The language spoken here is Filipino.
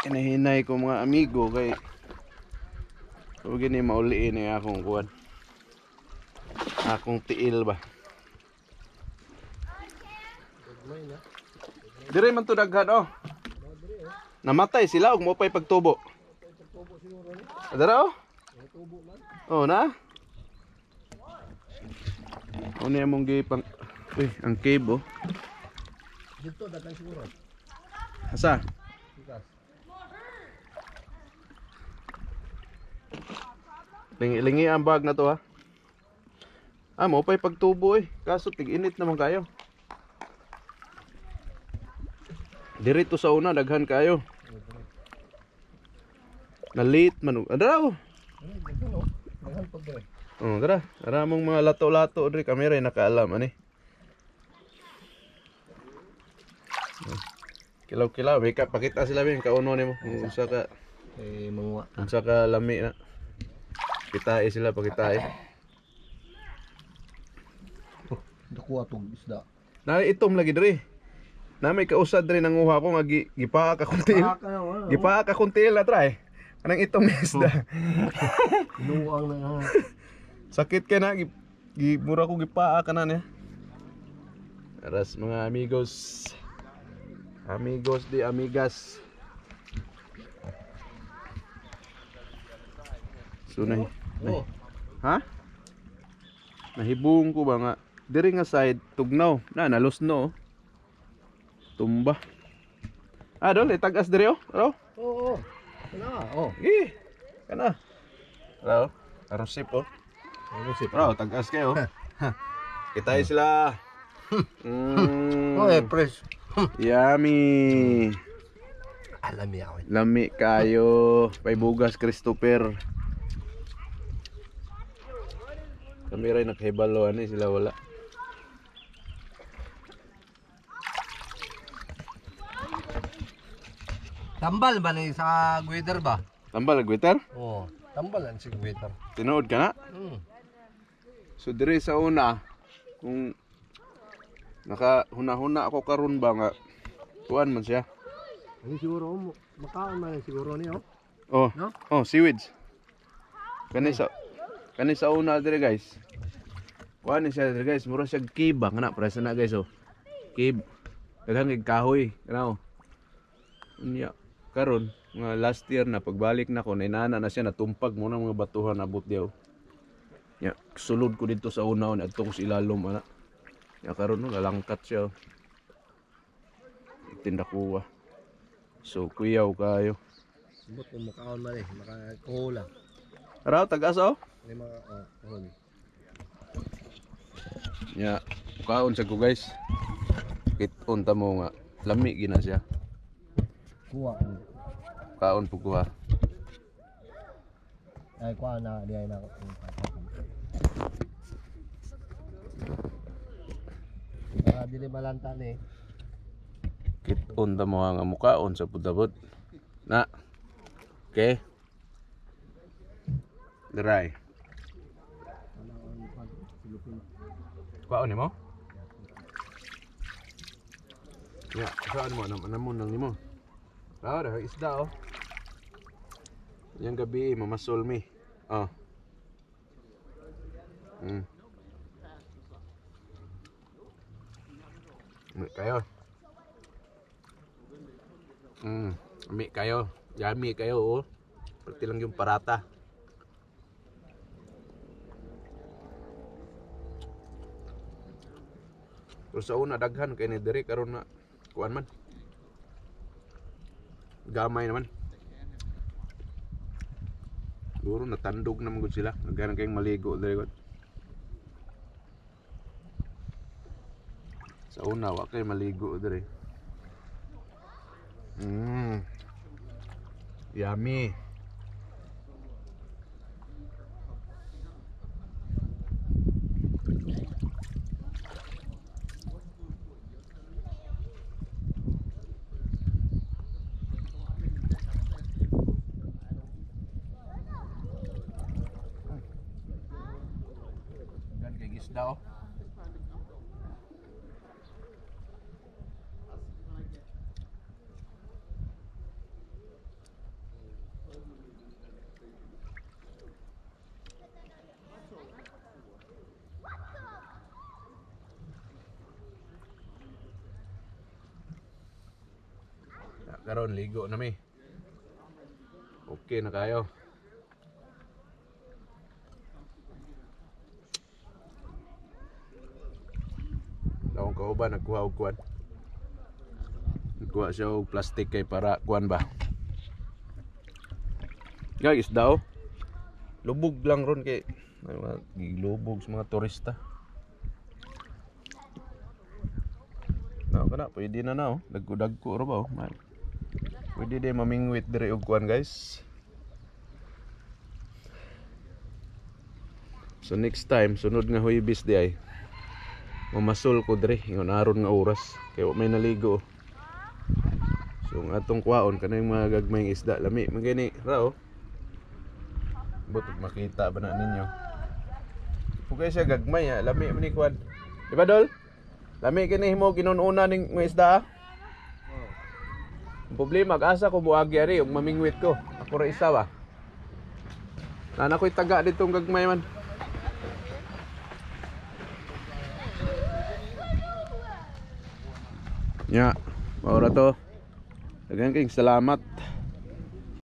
Hinahinay ko mga amigo kay huwag gini mauliin eh akong kuwan. Akong tiil ba. Dire man to daghan oh. Namatay sila og mo pay pagtubo. Adara oh. Oh na. Ano yung gipang... Uy, ang cave oh. Dito, datang siguro. Asa? Lingi ang bag na to ha. Ah, mo pa'y pagtubo eh. Kaso tig-init naman kayo. Dirito sa una, daghan kayo. Nalit man. Adara oh. Daghan pag dire. Oh, tara. Tara mong mga lato-lato diri kamera nakaalam ani. Kilaw-kilaw, may pakita sila bin kauno nimo. Unsa ka Mga unsa ka lami na. Kitae sila pakitae. dako atong isda. Na itom lagi diri. Na may kausad diri nanguha ko nga gipaa ka kuntil. Gipaa ka kuntil na try. Kanang itom na isda. Luwang na. Sakit kay na mura ko gipaa ka na niya. Aras mga amigos. Amigos di amigas. So ha? Nahibong ko ba nga diri nga side tugnaw na nalusno. Tumba. Ah dol tagas diri oh. Oo. Kana oh. Kana. Hello. Arosip oh. Bro, tagas kayo. Kitay sila. Oh, fresh. Yummy. Alam ya. Lami kayo. Pay bugas Christopher. Kami rin nakahibalo ani sila wala. Tambal ba ni sa Guider ba? Tambal gwitter? Oo. Tambal ang si Guider. Tinuod ka na? So dire sa una kung nakahuna-huna ako karon ba nga kuan man siya. Ani siguro makaon man siguro niyo. Oh. No? Oh, seaweeds. Kani sa una dire guys. Kuan ni siya dire guys, mura siya kiba kana para sa na guys oh. Kib. Daghang kay kahoy, kana oh. Unya karon nga last year na pagbalik na ko nainana na siya natumpag mo ng mga batuhan abot diaw. Ya, sulod ko dito sa unaw na adto ko sa ilalom ana. Ya karon no lalangkat siya. Tinda kuha. So kuyaw kayo. Subot kung makaon man makakuha lang. Araw tagas oh. Ni mga kuhon. Ya, kaon sa ko guys. Kiton ta mo nga lami gina siya. Kuha. Kaon po kuha. Ay kuha na di ay na. Para dili malanta ni. Kiton ta mo nga mukaon sa pudabot. Na. Okay. Dry. Kaon ni mo? Ya, kaon mo namon nang nimo. Ah, dah isda oh. Yang gabi mamasol mi. Oh. Ambil kayo. Ambil kayo. Yummy kayo oh. Seperti lang yung parata. Terus sa una daghan kay ni diri karon na kuan man. Gamay naman. Siguro natandog naman gud sila. Nagkaroon kayong maligo diri gud. Sa una wa kay maligo diri. Yummy. Dan kay gisda oh. karon ligo na mi. Okay na kayo. Daong kauban nagkuha og kuan. Nagkuha siya og plastic kay para kuan ba. Guys, daw. Lubog lang ron kay gilubog sa mga turista. Now kana pwede na na oh. Dagko-dagko ra ba oh. Pwede din mamingwit dire og kuan guys. So next time sunod nga Huwebes di ay mamasol ko dire ingon aron nga oras kay wa may naligo. So ang atong kuwaon kanang mga gagmayng isda lami magani ra oh. Butod makita ba na ninyo? Kung siya gagmay lami man ni kuan. Di ba dol? Lami kini himo kinununa ning mga isda. Ang problema asa ko buagi ari ug mamingwit ko. Ako ra isa ba. Nana ko'y taga ditong gagmay man. Ya, maura to. Daghang kayong salamat.